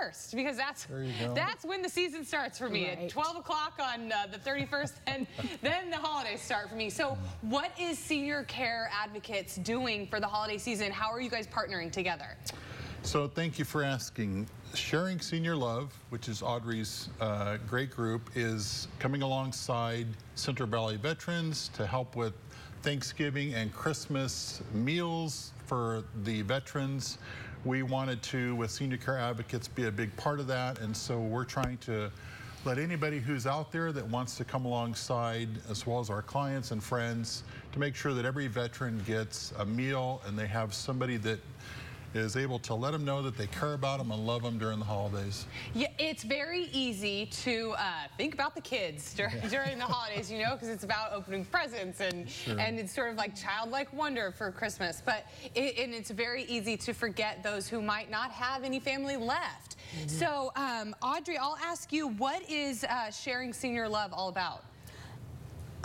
31st, because that's when the season starts for me, at 12 o'clock on the 31st, and then the holidays start for me. So what is Senior Care Advocates doing for the holiday season? How are you guys partnering together? So thank you for asking. Sharing Senior Love, which is Audrey's great group, is coming alongside Central Valley veterans to help with Thanksgiving and Christmas meals for the veterans. We wanted to, with Senior Care Advocates, be a big part of that, and so we're trying to let anybody who's out there that wants to come alongside, as well as our clients and friends, to make sure that every veteran gets a meal and they have somebody that is able to let them know that they care about them and love them during the holidays. Yeah, it's very easy to think about the kids during the holidays, you know, because it's about opening presents and it's sort of like childlike wonder for Christmas. But and it's very easy to forget those who might not have any family left. So, Audrey, I'll ask you, what is Sharing Senior Love all about?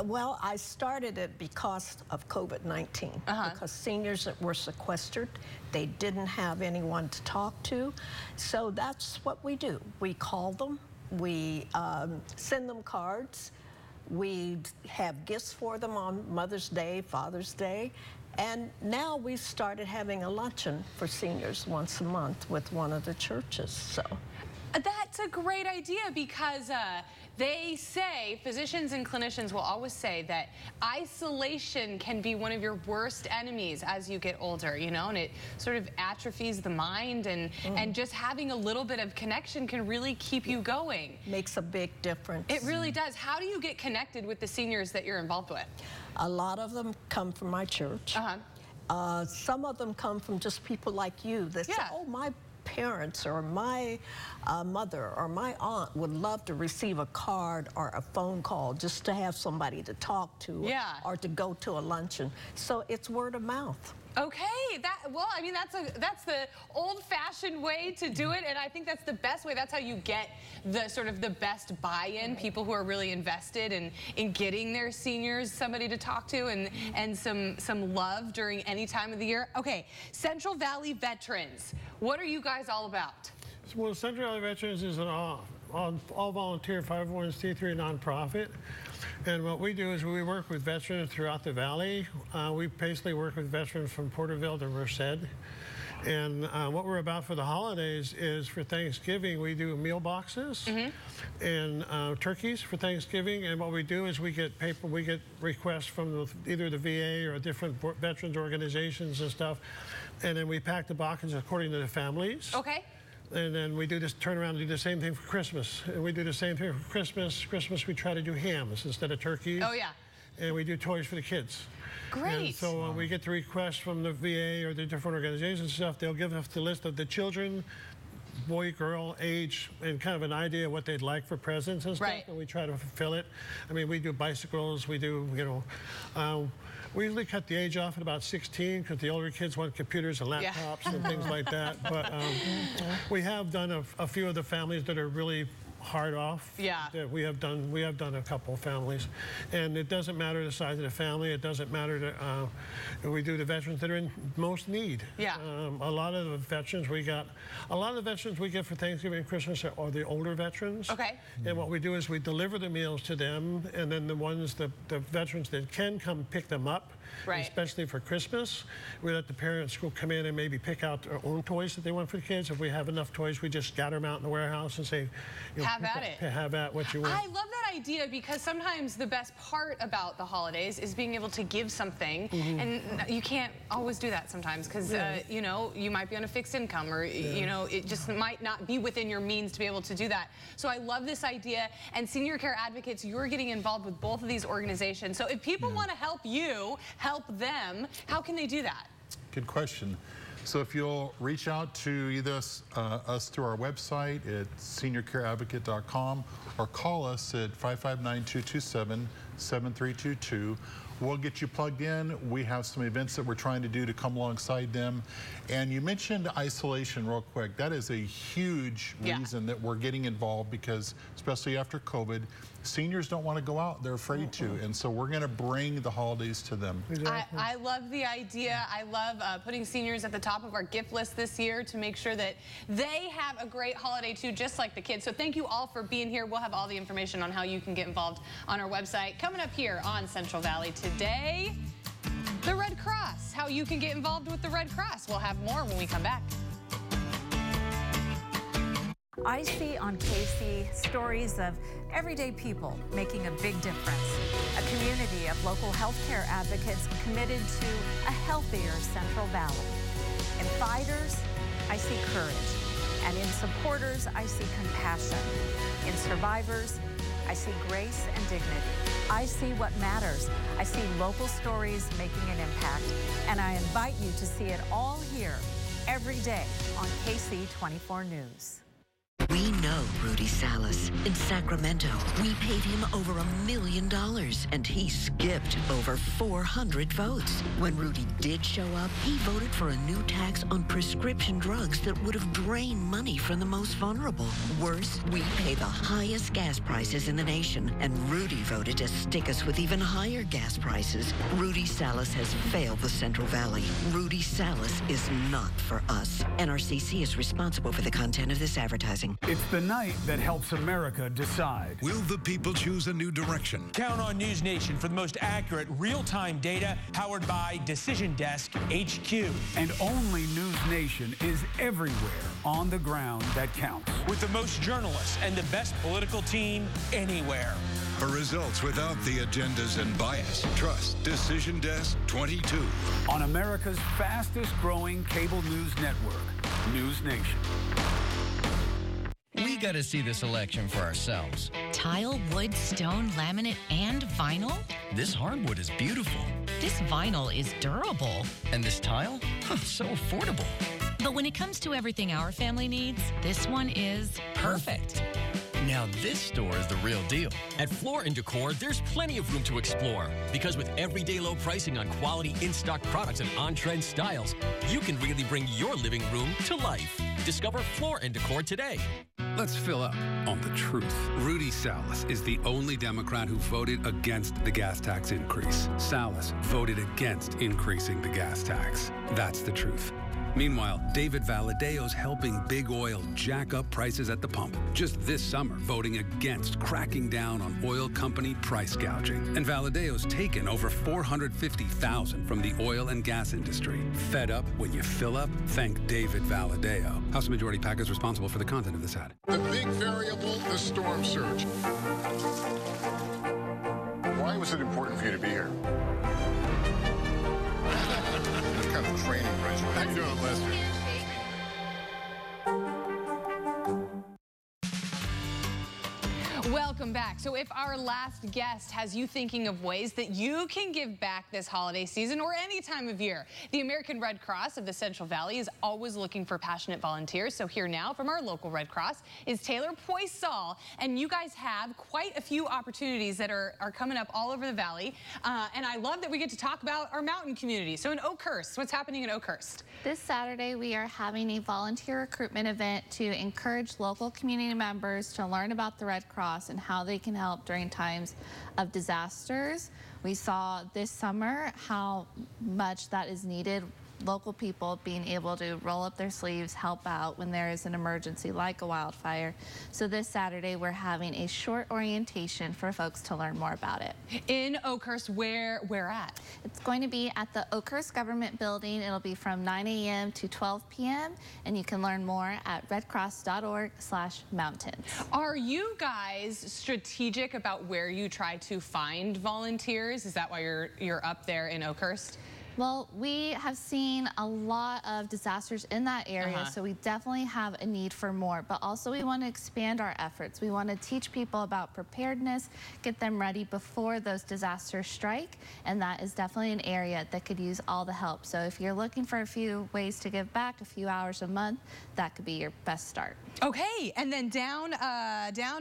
Well, I started it because of COVID-19, because seniors that were sequestered, they didn't have anyone to talk to. So that's what we do. We call them, we send them cards, we have gifts for them on Mother's Day, Father's Day, and now we've started having a luncheon for seniors once a month with one of the churches. So that's a great idea, because they say, physicians and clinicians will always say that isolation can be one of your worst enemies as you get older, you know, and it sort of atrophies the mind, and just having a little bit of connection can really keep you going. Makes a big difference. It really does. How do you get connected with the seniors that you're involved with? A lot of them come from my church. Some of them come from just people like you that say, oh, my parents or my mother or my aunt would love to receive a card or a phone call just to have somebody to talk to or to go to a luncheon. So it's word of mouth. Okay, well, I mean, that's the old-fashioned way to do it, and I think that's the best way. That's how you get the sort of the best buy-in, people who are really invested in getting their seniors somebody to talk to and some love during any time of the year. Okay, Central Valley Veterans, what are you guys all about? Well, Central Valley Veterans is an all-volunteer 501c3 nonprofit. And what we do is we work with veterans throughout the valley. We basically work with veterans from Porterville to Merced. And what we're about for the holidays is, for Thanksgiving, we do meal boxes and turkeys for Thanksgiving. And what we do is we get requests from either the VA or different veterans organizations and stuff. And then we pack the boxes according to the families. Okay. And then we turn around and do the same thing for Christmas. And we do the same thing for Christmas. Christmas, we try to do hams instead of turkeys. Oh, yeah. And we do toys for the kids. Great. And so when we get the requests from the VA or the different organizations and stuff, they'll give us the list of the children, boy, girl, age, and kind of an idea of what they'd like for presents and stuff, and we try to fulfill it. I mean, we do bicycles, we do, you know, we usually cut the age off at about 16 because the older kids want computers and laptops and things like that. But we have done a few of the families that are really hard off. That we have done a couple of families, and it doesn't matter the size of the family. It doesn't matter we do the veterans that are in most need. A lot of the veterans we get for Thanksgiving and Christmas are the older veterans. Okay. And what we do is we deliver the meals to them, and then the veterans that can come pick them up, especially for Christmas, we let the parents go come in and maybe pick out their own toys that they want for the kids. If we have enough toys, we just scatter them out in the warehouse and say, you know, have at it. Have at what you want. I love that idea, because sometimes the best part about the holidays is being able to give something, and you can't always do that sometimes because you know, you might be on a fixed income, or you know, it just might not be within your means to be able to do that. So I love this idea, and Senior Care Advocates, you're getting involved with both of these organizations. So if people want to help you help them, how can they do that? Good question. So if you'll reach out to either us through our website at seniorcareadvocate.com or call us at 559-227 7322. We'll get you plugged in. We have some events that we're trying to do to come alongside them. And you mentioned isolation real quick. That is a huge reason that we're getting involved, because especially after COVID, seniors don't want to go out. They're afraid to. And so we're going to bring the holidays to them. Exactly. I love the idea. I love putting seniors at the top of our gift list this year to make sure that they have a great holiday too, just like the kids. So thank you all for being here. We'll have all the information on how you can get involved on our website. Coming up here on Central Valley today, the Red Cross, how you can get involved with the Red Cross. We'll have more when we come back. I see on KC stories of everyday people making a big difference. A community of local healthcare advocates committed to a healthier Central Valley. In fighters, I see courage. And in supporters, I see compassion. In survivors, I see grace and dignity. I see what matters. I see local stories making an impact. And I invite you to see it all here every day on KC 24 News. We know Rudy Salas. In Sacramento, we paid him over $1 million, and he skipped over 400 votes. When Rudy did show up, he voted for a new tax on prescription drugs that would have drained money from the most vulnerable. Worse, we pay the highest gas prices in the nation, and Rudy voted to stick us with even higher gas prices. Rudy Salas has failed the Central Valley. Rudy Salas is not for us. NRCC is responsible for the content of this advertising. It's the night that helps America decide. Will the people choose a new direction? Count on News Nation for the most accurate real-time data powered by Decision Desk HQ. And only News Nation is everywhere on the ground that counts. With the most journalists and the best political team anywhere. For results without the agendas and bias, trust Decision Desk 22. On America's fastest growing cable news network, News Nation. We got to see this election for ourselves. Tile, wood, stone, laminate, and vinyl? This hardwood is beautiful. This vinyl is durable. And this tile? So affordable. But when it comes to everything our family needs, this one is perfect. Now this store is the real deal. At Floor & Decor, there's plenty of room to explore. Because with everyday low pricing on quality in-stock products and on-trend styles, you can really bring your living room to life. Discover Floor & Decor today. Let's fill up on the truth. Rudy Salas is the only Democrat who voted against the gas tax increase. Salas voted against increasing the gas tax. That's the truth. Meanwhile, David Valadeo's helping big oil jack up prices at the pump. Just this summer, voting against cracking down on oil company price gouging. And Valadeo's taken over $450,000 from the oil and gas industry. Fed up when you fill up? Thank David Valadeo. House Majority PAC is responsible for the content of this ad. The big variable, the storm surge. Why was it important for you to be here? Kind of training regimen. How you doing, Lester? Welcome back. So if our last guest has you thinking of ways that you can give back this holiday season or any time of year, the American Red Cross of the Central Valley is always looking for passionate volunteers. So here now from our local Red Cross is Taylor Poisal. And you guys have quite a few opportunities that are coming up all over the valley. And I love that we get to talk about our mountain community. So in Oakhurst, what's happening in Oakhurst? This Saturday, we are having a volunteer recruitment event to encourage local community members to learn about the Red Cross and how they can help during times of disasters. We saw this summer how much that is needed. Local people being able to roll up their sleeves, help out when there is an emergency like a wildfire. So this Saturday, we're having a short orientation for folks to learn more about it. In Oakhurst, where at? It's going to be at the Oakhurst Government Building. It'll be from 9 a.m. to 12 p.m. and you can learn more at redcross.org/mountains. Are you guys strategic about where you try to find volunteers? Is that why you're up there in Oakhurst? Well, we have seen a lot of disasters in that area, so we definitely have a need for more. But also we want to expand our efforts. We want to teach people about preparedness, get them ready before those disasters strike, and that is definitely an area that could use all the help. So if you're looking for a few ways to give back, a few hours a month, that could be your best start. Okay, and then down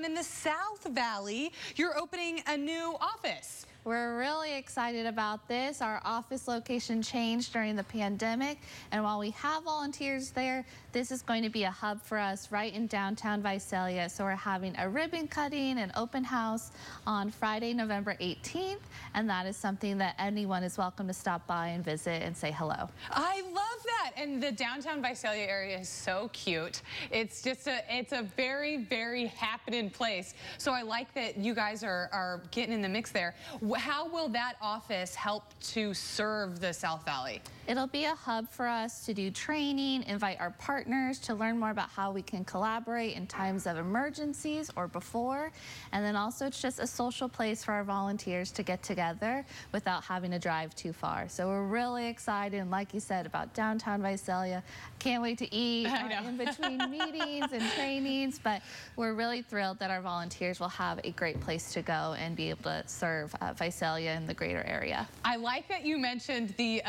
in the South Valley, you're opening a new office. We're really excited about this. Our office location changed during the pandemic, and while we have volunteers there, this is going to be a hub for us right in downtown Visalia. So we're having a ribbon cutting and open house on Friday, November 18th, and that is something that anyone is welcome to stop by and visit and say hello. I love that, and the downtown Visalia area is so cute. It's just it's a very, very happening place. So I like that you guys are getting in the mix there. How will that office help to serve the South Valley? It'll be a hub for us to do training, invite our partners to learn more about how we can collaborate in times of emergencies or before. And then also it's just a social place for our volunteers to get together without having to drive too far. So we're really excited, and like you said, about downtown Visalia. Can't wait to eat in between meetings and trainings, but we're really thrilled that our volunteers will have a great place to go and be able to serve Visalia and the greater area. I like that you mentioned the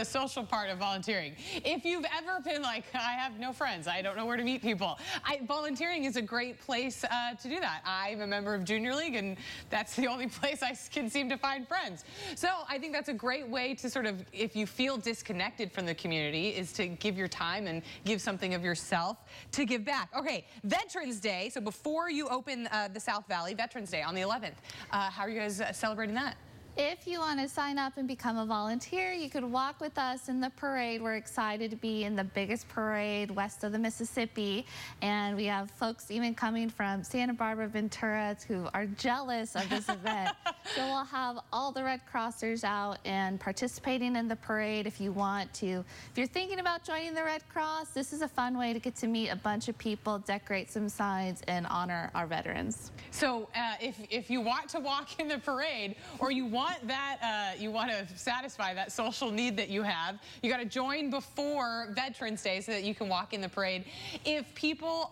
social part of volunteering. If you've ever been like, I have no friends, I don't know where to meet people, volunteering is a great place to do that. I'm a member of Junior League, and that's the only place I can seem to find friends. So I think that's a great way to sort of, if you feel disconnected from the community, is to give your time and give something of yourself to give back. Okay, Veterans Day. So before you open the South Valley, Veterans Day on the 11th, how are you guys celebrating that? If you want to sign up and become a volunteer, you could walk with us in the parade. We're excited to be in the biggest parade west of the Mississippi, and we have folks even coming from Santa Barbara, Ventura, who are jealous of this event. So we'll have all the Red Crossers out and participating in the parade. If you want to, if you're thinking about joining the Red Cross, this is a fun way to get to meet a bunch of people, decorate some signs, and honor our veterans. So if you want to walk in the parade, or you want that, you want to satisfy that social need that you have, you got to join before Veterans Day so that you can walk in the parade. If people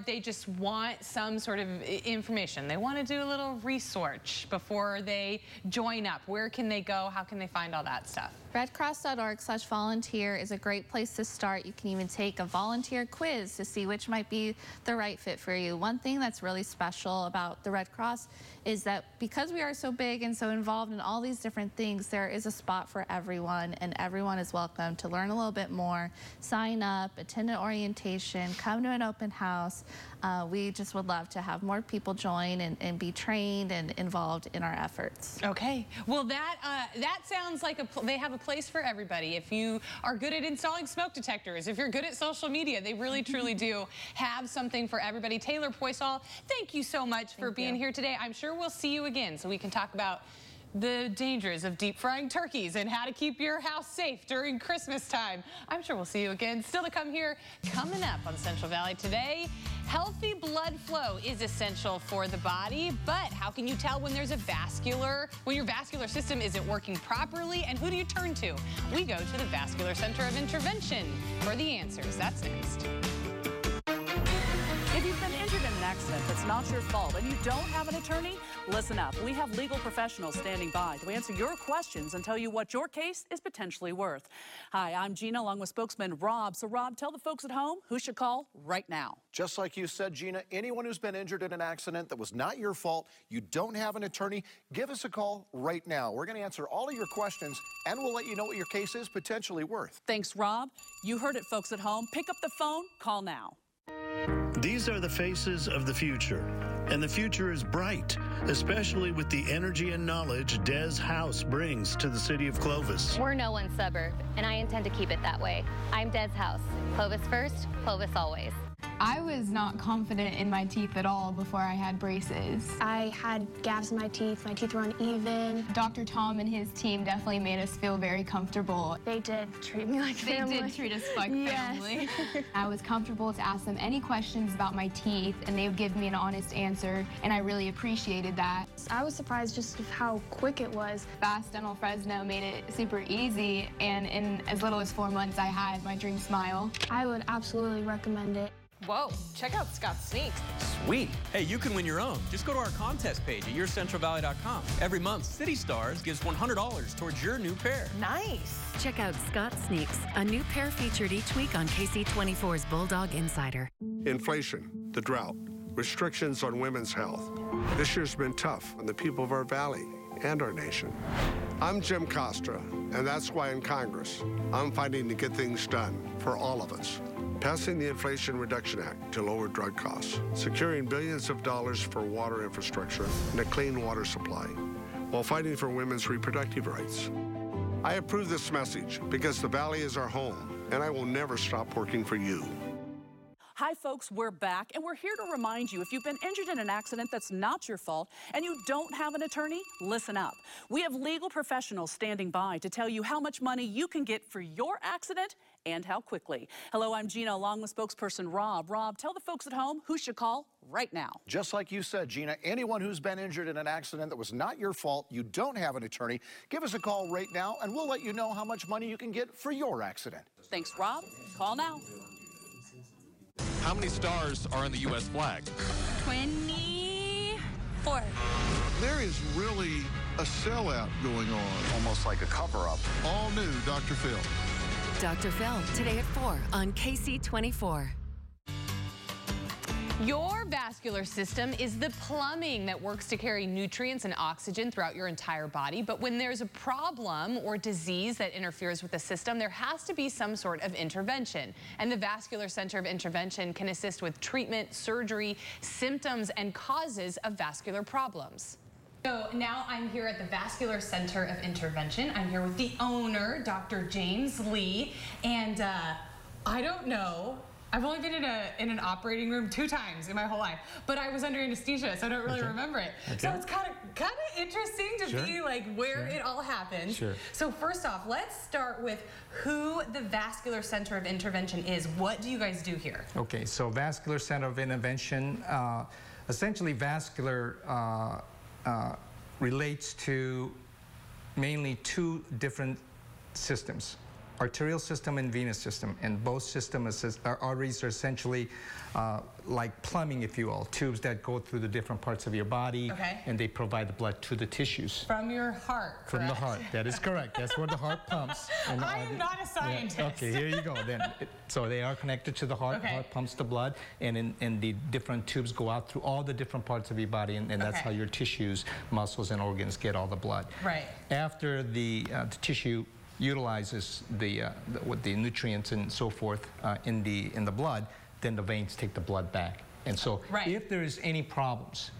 they just want some sort of information, they want to do a little research before they join up, where can they go? How can they find all that stuff? redcross.org/volunteer is a great place to start. You can even take a volunteer quiz to see which might be the right fit for you. One thing that's really special about the Red Cross is that because we are so big and so involved in all these different things, there is a spot for everyone, and everyone is welcome to learn a little bit more, sign up, attend an orientation, come to an open house. We just would love to have more people join and be trained and involved in our efforts. Okay, well that sounds like they have a place for everybody. If you are good at installing smoke detectors, if you're good at social media, they really truly do have something for everybody. Taylor Poisall, thank you so much for being here today. I'm sure we'll see you again so we can talk about the dangers of deep frying turkeys and how to keep your house safe during Christmas time. I'm sure we'll see you again. Still to come here, coming up on Central Valley today, healthy blood flow is essential for the body, but how can you tell when there's when your vascular system isn't working properly, and who do you turn to? We go to the Vascular Center of Intervention for the answers. That's next. If you've been injured in an accident that's not your fault and you don't have an attorney, listen up. We have legal professionals standing by to answer your questions and tell you what your case is potentially worth. Hi, I'm Gina, along with spokesman Rob. So Rob, tell the folks at home who should call right now. Just like you said, Gina, anyone who's been injured in an accident that was not your fault, you don't have an attorney, give us a call right now. We're going to answer all of your questions, and we'll let you know what your case is potentially worth. Thanks, Rob. You heard it, folks at home. Pick up the phone, call now. These are the faces of the future, and the future is bright, especially with the energy and knowledge Des House brings to the city of Clovis. We're no one suburb, and I intend to keep it that way. I'm Des House. Clovis first, Clovis always. I was not confident in my teeth at all before I had braces. I had gaps in my teeth were uneven. Dr. Tom and his team definitely made us feel very comfortable. They did treat me like family. They did treat us like family. I was comfortable to ask them any questions about my teeth, and they would give me an honest answer, and I really appreciated that. I was surprised just of how quick it was. Fast Dental Fresno made it super easy, and in as little as 4 months, I had my dream smile. I would absolutely recommend it. Whoa, check out Scott's Sneaks. Sweet. Hey, you can win your own. Just go to our contest page at yourcentralvalley.com. Every month, City Stars gives $100 towards your new pair. Nice. Check out Scott Sneaks, a new pair featured each week on KC24's Bulldog Insider. Inflation, the drought, restrictions on women's health. This year's been tough on the people of our valley and our nation. I'm Jim Costra, and that's why in Congress, I'm fighting to get things done for all of us. Passing the Inflation Reduction Act to lower drug costs, securing billions of dollars for water infrastructure and a clean water supply, while fighting for women's reproductive rights. I approve this message because the Valley is our home, and I will never stop working for you. Hi, folks, we're back, and we're here to remind you if you've been injured in an accident that's not your fault and you don't have an attorney, listen up. We have legal professionals standing by to tell you how much money you can get for your accident and how quickly. Hello, I'm Gina, along with spokesperson Rob. Rob, tell the folks at home who should call right now. Just like you said, Gina, anyone who's been injured in an accident that was not your fault, you don't have an attorney, give us a call right now, and we'll let you know how much money you can get for your accident. Thanks, Rob. Call now. How many stars are on the U.S. flag? 24. There is really a sellout going on. Almost like a cover-up. All new Dr. Phil. Dr. Phil, today at 4 on KC24. Your vascular system is the plumbing that works to carry nutrients and oxygen throughout your entire body. But when there's a problem or disease that interferes with the system, there has to be some sort of intervention. And the Vascular Center of Intervention can assist with treatment, surgery, symptoms, and causes of vascular problems. So now I'm here at the Vascular Center of Intervention. I'm here with the owner, Dr. James Lee. And I don't know. I've only been in an operating room 2 times in my whole life, but I was under anesthesia, so I don't really remember it. Okay. So it's kind of interesting to be like where it all happened. So first off, let's start with who the Vascular Center of Intervention is. What do you guys do here? Okay, so Vascular Center of Intervention, essentially vascular relates to mainly 2 different systems. Arterial system and venous system, and both systems, arteries are essentially like plumbing, if you will, tubes that go through the different parts of your body, and they provide the blood to the tissues. From your heart, correct? From the heart, that is correct. That's where the heart pumps. And I am not a scientist. Yeah. Okay, here you go. Then, so they are connected to the heart. The heart pumps the blood, and the different tubes go out through all the different parts of your body, and that's how your tissues, muscles, and organs get all the blood. Right. After the tissue utilizes the nutrients and so forth in the blood, then the veins take the blood back. And so if there is any problems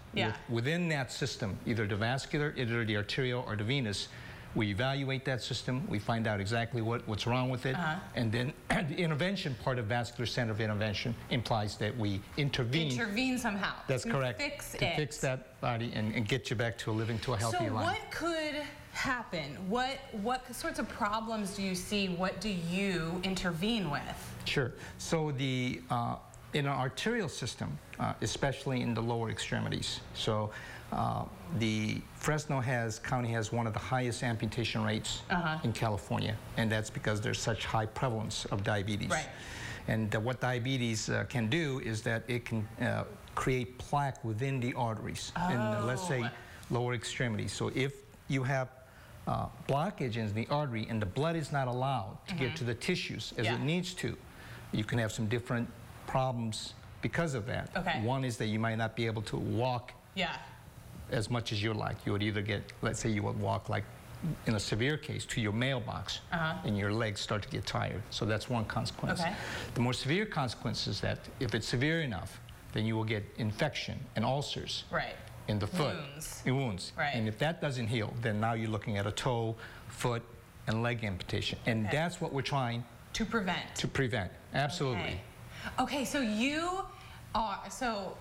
within that system, either the vascular, either the arterial, or the venous, we evaluate that system, we find out exactly what's wrong with it, and then the intervention part of Vascular Center of Intervention implies that we intervene. Intervene somehow. That's correct. Fix that body and get you back to a healthy life. So what could happen? What sorts of problems do you see? What do you intervene with? Sure. So in our arterial system, especially in the lower extremities, so the Fresno County has one of the highest amputation rates in California, and that's because there's such high prevalence of diabetes. Right. And what diabetes can do is that it can create plaque within the arteries in, let's say, lower extremities. So if you have blockage in the artery and the blood is not allowed to get to the tissues as it needs to, you can have some different problems because of that. One is that you might not be able to walk as much as you like. You would either get, let's say you would walk like in a severe case to your mailbox and your legs start to get tired. So that's one consequence. The more severe consequence is that if it's severe enough, then you will get infection and ulcers. In the foot, wounds. And if that doesn't heal, then now you're looking at a toe, foot, and leg amputation. And that's what we're trying to prevent. To prevent, absolutely. Okay, so you So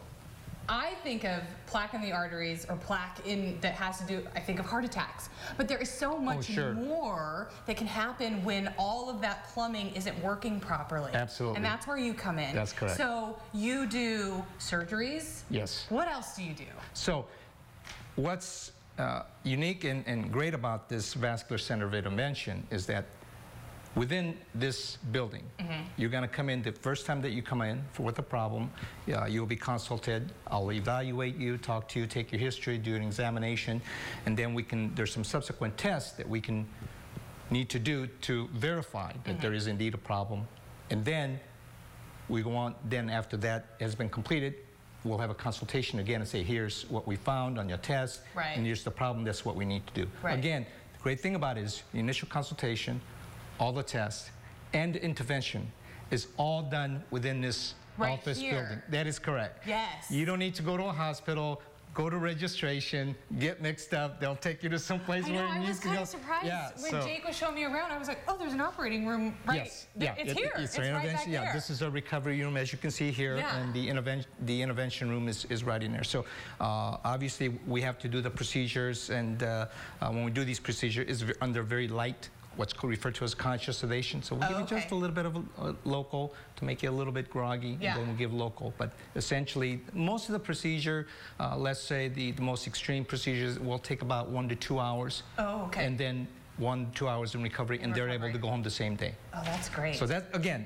I think of plaque in the arteries or plaque that has to do, I think of heart attacks. But there is so much more that can happen when all of that plumbing isn't working properly. Absolutely. And that's where you come in. That's correct. So you do surgeries? Yes. What else do you do? So what's unique and great about this vascular center of intervention is that within this building, you're going to come in the first time that you come in with a problem. You'll be consulted. I'll evaluate you, talk to you, take your history, do an examination, and then there's some subsequent tests that we need to do to verify that there is indeed a problem. And then we go on, then after that has been completed, we'll have a consultation again and say, here's what we found on your test, and here's the problem, that's what we need to do. Again, the great thing about it is the initial consultation, all the tests, and the intervention is all done within this office building. That is correct. Yes. You don't need to go to a hospital, go to registration, get mixed up. They'll take you to some place where you can go. I was kind of surprised when Jake was showing me around. I was like, oh, there's an operating room Yes. Yeah. It's here. It's right back there. Yeah, this is a recovery room, as you can see here, and the intervention room is right in there. So obviously, we have to do the procedures, and when we do these procedures, it's under very light, what's referred to as conscious sedation. So we give you just a little bit of a local to make you a little bit groggy, and then we give local. But essentially, most of the procedure, let's say the most extreme procedures, will take about 1 to 2 hours. And then 1 to 2 hours in recovery, and they're able to go home the same day. Oh, that's great. So that, again,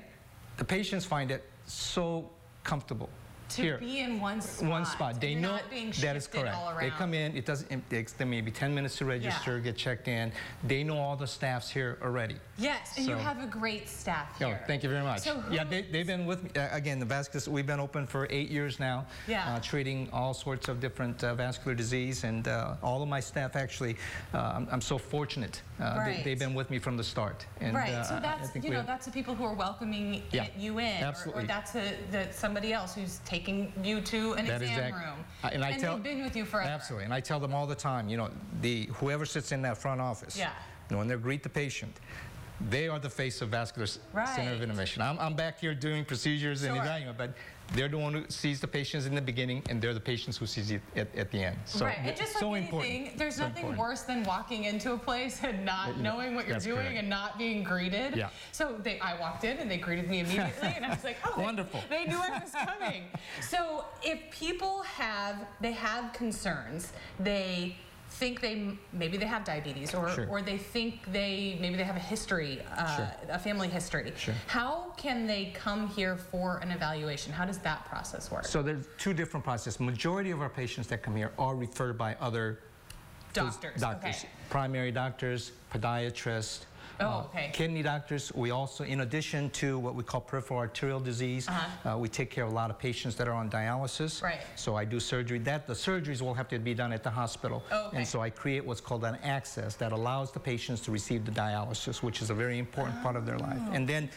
the patients find it so comfortable. To be in one spot. One spot. They know that is correct. They come in, it takes them maybe 10 minutes to register, get checked in. They know all the staffs here already. Yes, and you have a great staff here. Oh, thank you very much. So they've been with me. Again, the vascular, we've been open for 8 years now, treating all sorts of different vascular disease, and all of my staff actually, I'm so fortunate. They've been with me from the start. And, so that's, that's the people who are welcoming you in. Absolutely. Or that's somebody else who's taking you to an exam room. And they've been with you forever. Absolutely. And I tell them all the time, whoever sits in that front office, when they greet the patient, they are the face of vascular center of intervention. I'm back here doing procedures and evaluating, but they're the one who sees the patients in the beginning, and they're the patients who sees it at the end. So and just like anything, there's nothing worse than walking into a place and not knowing what you're doing and not being greeted. So I walked in and they greeted me immediately, and I was like, oh, wonderful. They knew I was coming. So if people have concerns, they think maybe they have diabetes, or they think maybe they have a history, a family history. How can they come here for an evaluation? How does that process work? So there's 2 different processes. Majority of our patients that come here are referred by other doctors. Primary doctors, podiatrists, kidney doctors. We also, in addition to what we call peripheral arterial disease, we take care of a lot of patients that are on dialysis. So I do surgery. The surgeries will have to be done at the hospital. And so I create what's called an access that allows the patients to receive the dialysis, which is a very important part of their life. And then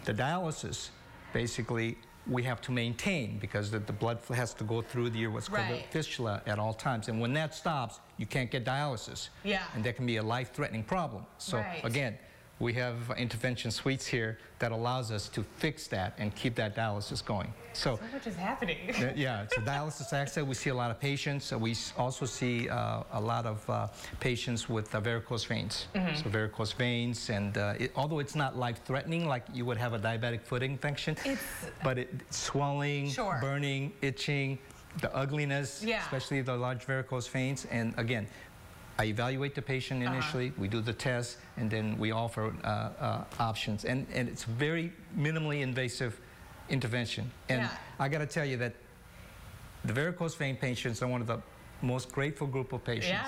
the dialysis, basically, we have to maintain, because the blood has to go through what's called the fistula at all times. And when that stops, you can't get dialysis. And that can be a life-threatening problem. So again, we have intervention suites here that allows us to fix that and keep that dialysis going. So much is happening. It's a dialysis access. We see a lot of patients. We also see a lot of patients with varicose veins. So varicose veins, and although it's not life-threatening like you would have a diabetic foot infection, but it's swelling, burning, itching, the ugliness, especially the large varicose veins. And again, I evaluate the patient initially, we do the test, and then we offer options. And it's very minimally invasive intervention. And I got to tell you that the varicose vein patients are one of the most grateful group of patients.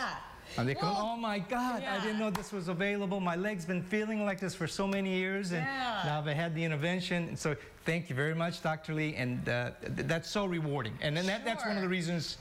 And they come, oh my God, I didn't know this was available. My leg's been feeling like this for so many years, and now I've had the intervention. And so thank you very much, Dr. Lee, and that's so rewarding. And then that's one of the reasons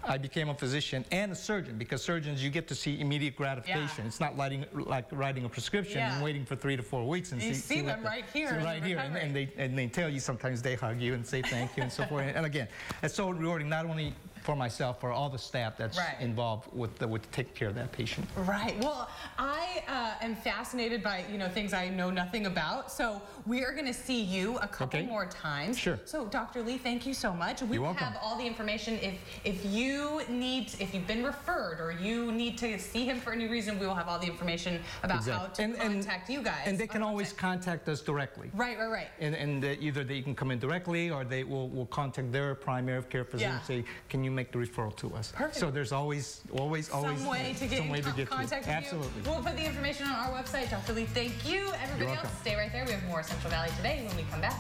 I became a physician and a surgeon, because surgeons, you get to see immediate gratification. It's not like writing a prescription and waiting for 3 to 4 weeks and see them right here. And they tell you, sometimes they hug you and say thank you and so forth. And again, it's so rewarding, not only for myself, for all the staff that's involved with taking care of that patient. Right. Well, I am fascinated by things I know nothing about. So we are going to see you a couple more times. Sure. So Dr. Lee, thank you so much. We You're will welcome. have all the information. If you've been referred or you need to see him for any reason, we will have all the information about how to contact you guys. And they can always contact us directly. Right. And either they can come in directly or they will contact their primary care physician and say, can you make the referral to us? Perfect. So there's always some way to get in contact with you. Absolutely. We'll put the information on our website. Dr. Lee, thank you. Everybody else, stay right there. We have more Central Valley Today when we come back.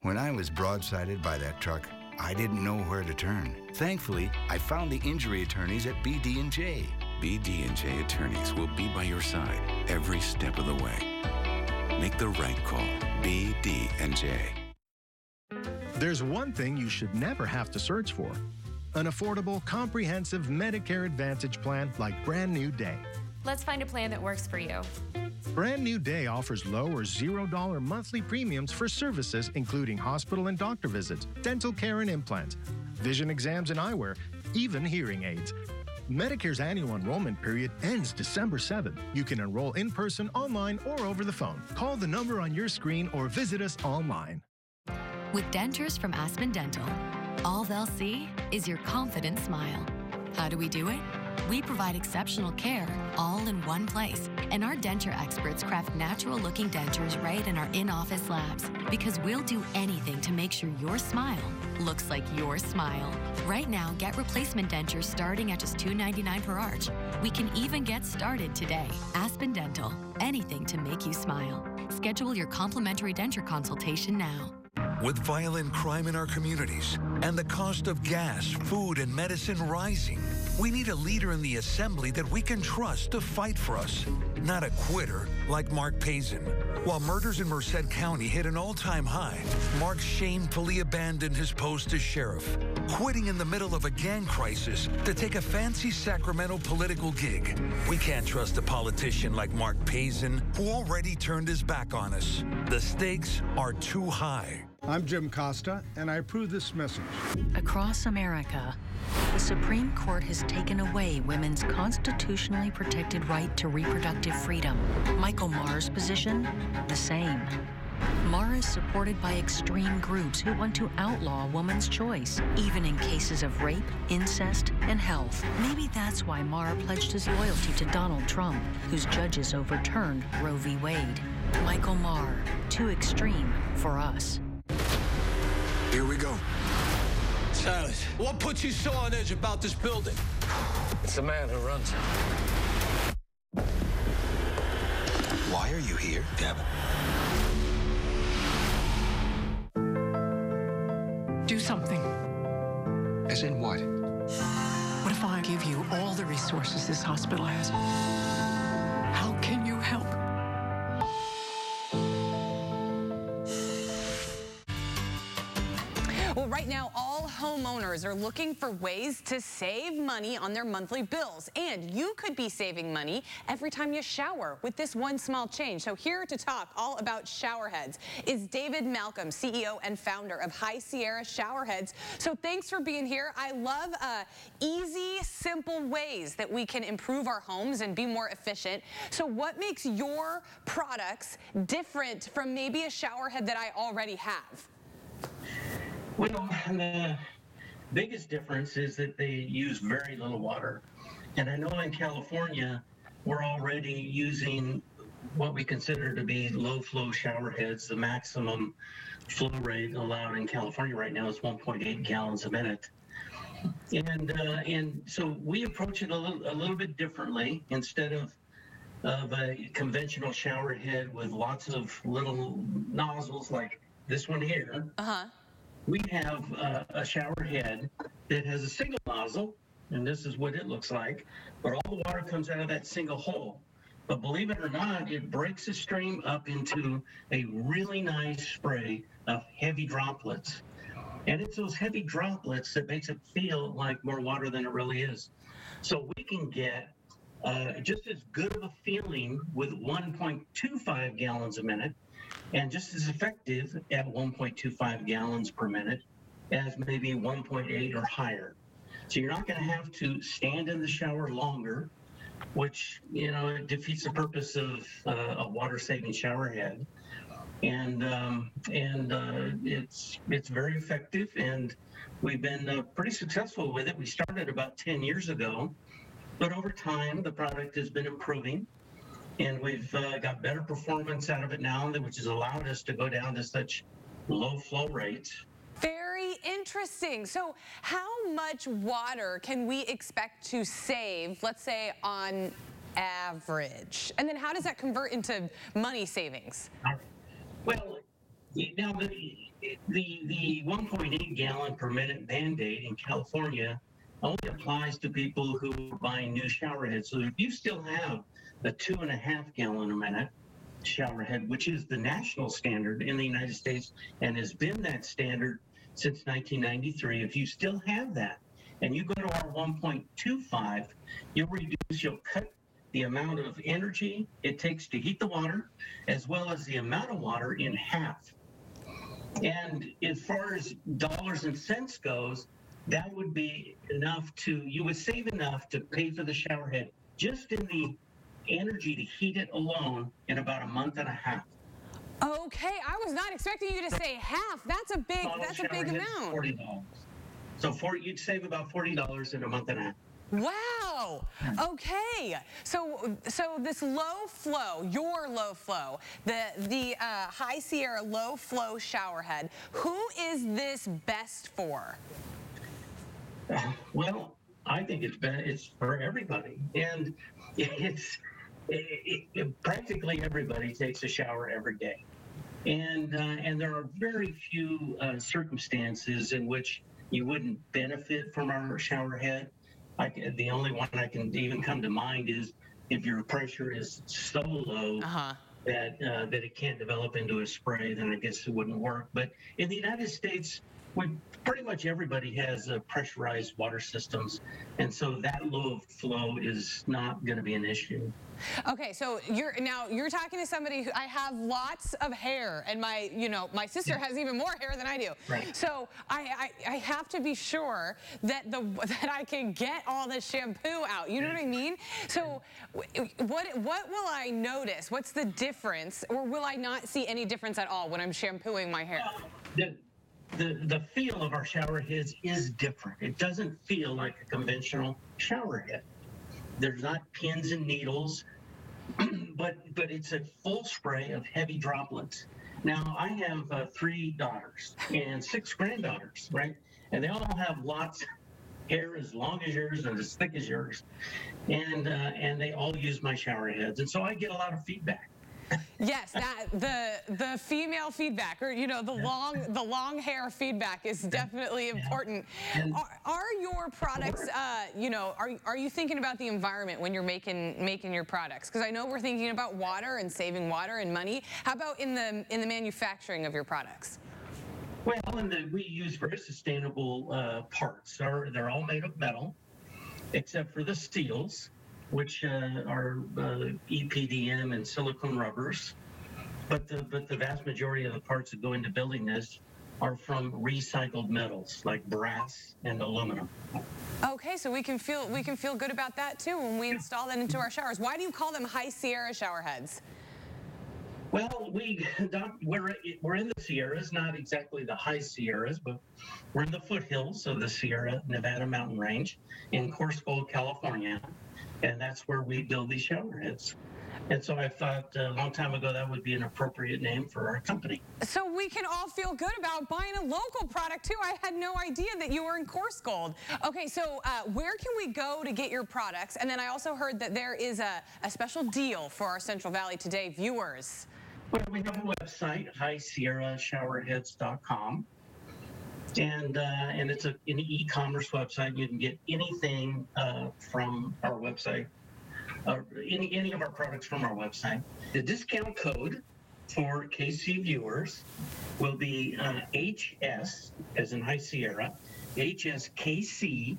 When I was broadsided by that truck, I didn't know where to turn. Thankfully, I found the injury attorneys at BD&J. BD&J attorneys will be by your side every step of the way. Make the right call. BD&J. There's one thing you should never have to search for: an affordable, comprehensive Medicare Advantage plan like Brand New Day. Let's find a plan that works for you. Brand New Day offers low or $0 monthly premiums for services including hospital and doctor visits, dental care and implants, vision exams and eyewear, even hearing aids. Medicare's annual enrollment period ends December 7th. You can enroll in person, online, or over the phone. Call the number on your screen or visit us online. With dentures from Aspen Dental, all they'll see is your confident smile. How do we do it? We provide exceptional care all in one place, and our denture experts craft natural-looking dentures right in our in-office labs, because we'll do anything to make sure your smile looks like your smile. Right now, get replacement dentures starting at just $2.99 per arch. We can even get started today. Aspen Dental, anything to make you smile. Schedule your complimentary denture consultation now. With violent crime in our communities and the cost of gas, food, and medicine rising, we need a leader in the assembly that we can trust to fight for us, not a quitter like Mark Pazin. While murders in Merced County hit an all-time high, Mark shamefully abandoned his post as sheriff, quitting in the middle of a gang crisis to take a fancy Sacramento political gig. We can't trust a politician like Mark Pazin, who already turned his back on us. The stakes are too high. I'm Jim Costa, and I approve this message. Across America, the Supreme Court has taken away women's constitutionally protected right to reproductive freedom. Michael Maher's position, the same. Maher is supported by extreme groups who want to outlaw a woman's choice, even in cases of rape, incest, and health. Maybe that's why Maher pledged his loyalty to Donald Trump, whose judges overturned Roe v. Wade. Michael Maher, too extreme for us. Here we go. Silas, what puts you so on edge about this building? It's the man who runs it. Why are you here, Gavin? Do something. As in what? What if I give you all the resources this hospital has? How can you help? Well, right now, all homeowners are looking for ways to save money on their monthly bills. And you could be saving money every time you shower with this one small change. So here to talk all about shower heads is David Malcolm, CEO and founder of High Sierra Shower Heads. So thanks for being here. I love easy, simple ways that we can improve our homes and be more efficient. So what makes your products different from maybe a shower head that I already have? Well, the biggest difference is that they use very little water. And I know in California, we're already using what we consider to be low-flow shower heads. The maximum flow rate allowed in California right now is 1.8 gallons a minute. And so we approach it a little bit differently. Instead of a conventional shower head with lots of little nozzles like this one here, we have a shower head that has a single nozzle, and this is what it looks like, but all the water comes out of that single hole. But believe it or not, it breaks the stream up into a really nice spray of heavy droplets. And it's those heavy droplets that makes it feel like more water than it really is. So we can get just as good of a feeling with 1.25 gallons a minute, and just as effective at 1.25 gallons per minute as maybe 1.8 or higher. So you're not going to have to stand in the shower longer, which, you know, it defeats the purpose of a water-saving shower head. And it's very effective, and we've been pretty successful with it. We started about 10 years ago, but over time the product has been improving, and we've got better performance out of it now, which has allowed us to go down to such low flow rates. Very interesting. So how much water can we expect to save, let's say, on average? And then how does that convert into money savings? Well, now the 1.8 gallon per minute mandate in California only applies to people who are buying new shower heads. So if you still have a 2.5 gallon a minute shower head, which is the national standard in the United States and has been that standard since 1993, if you still have that and you go to our 1.25, you'll cut the amount of energy it takes to heat the water, as well as the amount of water, in half. And as far as dollars and cents goes, that would be enough you would save enough to pay for the shower head just in the energy to heat it alone in about a month and a half. Okay, I was not expecting you to say half. That's a big amount. $40. So you'd save about $40 in a month and a half. Wow. Okay. So this low flow, your low flow, the High Sierra low flow shower head, who is this best for? Well, I think it's for everybody, and practically everybody takes a shower every day, and there are very few circumstances in which you wouldn't benefit from our shower head. The only one I can even come to mind is if your pressure is so low that it can't develop into a spray, then I guess it wouldn't work. But in the United States, pretty much everybody has pressurized water systems, and so that low flow is not going to be an issue. Okay, so you're talking to somebody who, I have lots of hair, and my sister has even more hair than I do. Right. So I have to be sure that I can get all the shampoo out. You know what I mean? So what will I notice? What's the difference, or will I not see any difference at all when I'm shampooing my hair? The feel of our shower heads is different. It doesn't feel like a conventional shower head. There's not pins and needles, but it's a full spray of heavy droplets. Now, I have 3 daughters and 6 granddaughters, right? And they all have lots of hair as long as yours and as thick as yours. And they all use my shower heads. And so I get a lot of feedback. Yes, the female feedback, or the long hair feedback is definitely important. Are your products, are you thinking about the environment when you're making your products? Because I know we're thinking about water and saving water and money. How about in the manufacturing of your products? Well, we use very sustainable parts. They're all made of metal, except for the seals, which are EPDM and silicone rubbers, but the vast majority of the parts that go into building this are from recycled metals like brass and aluminum. Okay, so we can feel good about that too when we install that into our showers. Why do you call them High Sierra shower heads? Well, we're in the Sierras, not exactly the High Sierras, but we're in the foothills of the Sierra Nevada mountain range in Coarse Gold, California. And that's where we build these shower heads. And so I thought a long time ago that would be an appropriate name for our company. So we can all feel good about buying a local product too. I had no idea that you were in Coarse Gold. Okay, so where can we go to get your products? And then I also heard that there is a special deal for our Central Valley Today viewers. Well, we have a website, highsierrashowerheads.com. And it's an e-commerce website. You can get anything from our website, any of our products from our website. The discount code for KC viewers will be HS, as in High Sierra, HSKC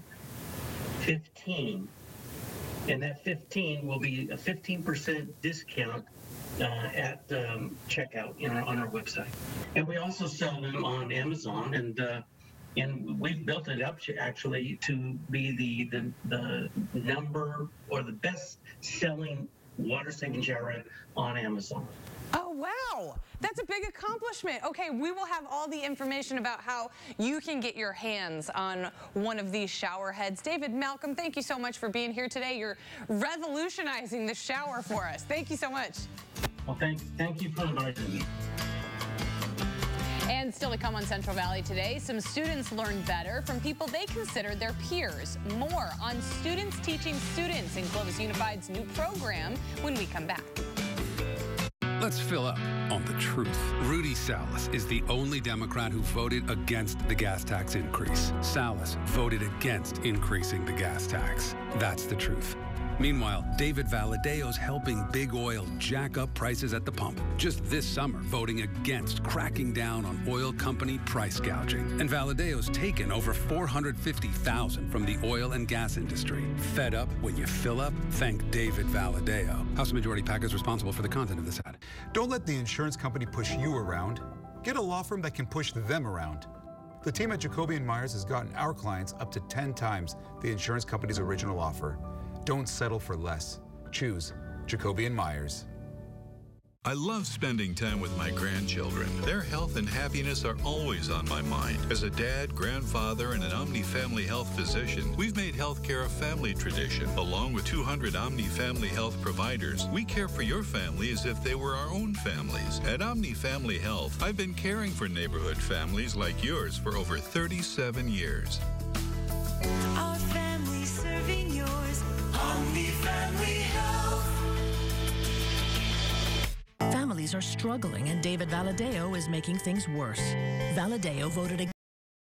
15. And that 15 will be a 15% discount at checkout on our website. And we also sell them on Amazon, and And we've built it up actually to be the number or the best selling water saving shower head on Amazon. Oh, wow. That's a big accomplishment. Okay, we will have all the information about how you can get your hands on one of these shower heads. David, Malcolm, thank you so much for being here today. You're revolutionizing the shower for us. Thank you so much. Well, thank you for inviting me. And still to come on Central Valley today, some students learn better from people they consider their peers. More on students teaching students in Clovis Unified's new program when we come back. Let's fill up on the truth. Rudy Salas is the only Democrat who voted against the gas tax increase. Salas voted against increasing the gas tax. That's the truth. Meanwhile, David Valadeo's helping big oil jack up prices at the pump. Just this summer, voting against cracking down on oil company price gouging. And Valadeo's taken over $450,000 from the oil and gas industry. Fed up when you fill up? Thank David Valadeo. House Majority PAC is responsible for the content of this ad. Don't let the insurance company push you around. Get a law firm that can push them around. The team at Jacoby & Myers has gotten our clients up to 10 times the insurance company's original offer. Don't settle for less. Choose Jacoby & Myers. I love spending time with my grandchildren. Their health and happiness are always on my mind. As a dad, grandfather, and an Omni Family Health physician, we've made healthcare a family tradition. Along with 200 Omni Family Health providers, we care for your family as if they were our own families. At Omni Family Health, I've been caring for neighborhood families like yours for over 37 years. Our family serving yours. Omni Family Health. Families are struggling, and David Valadeo is making things worse. Valadeo voted against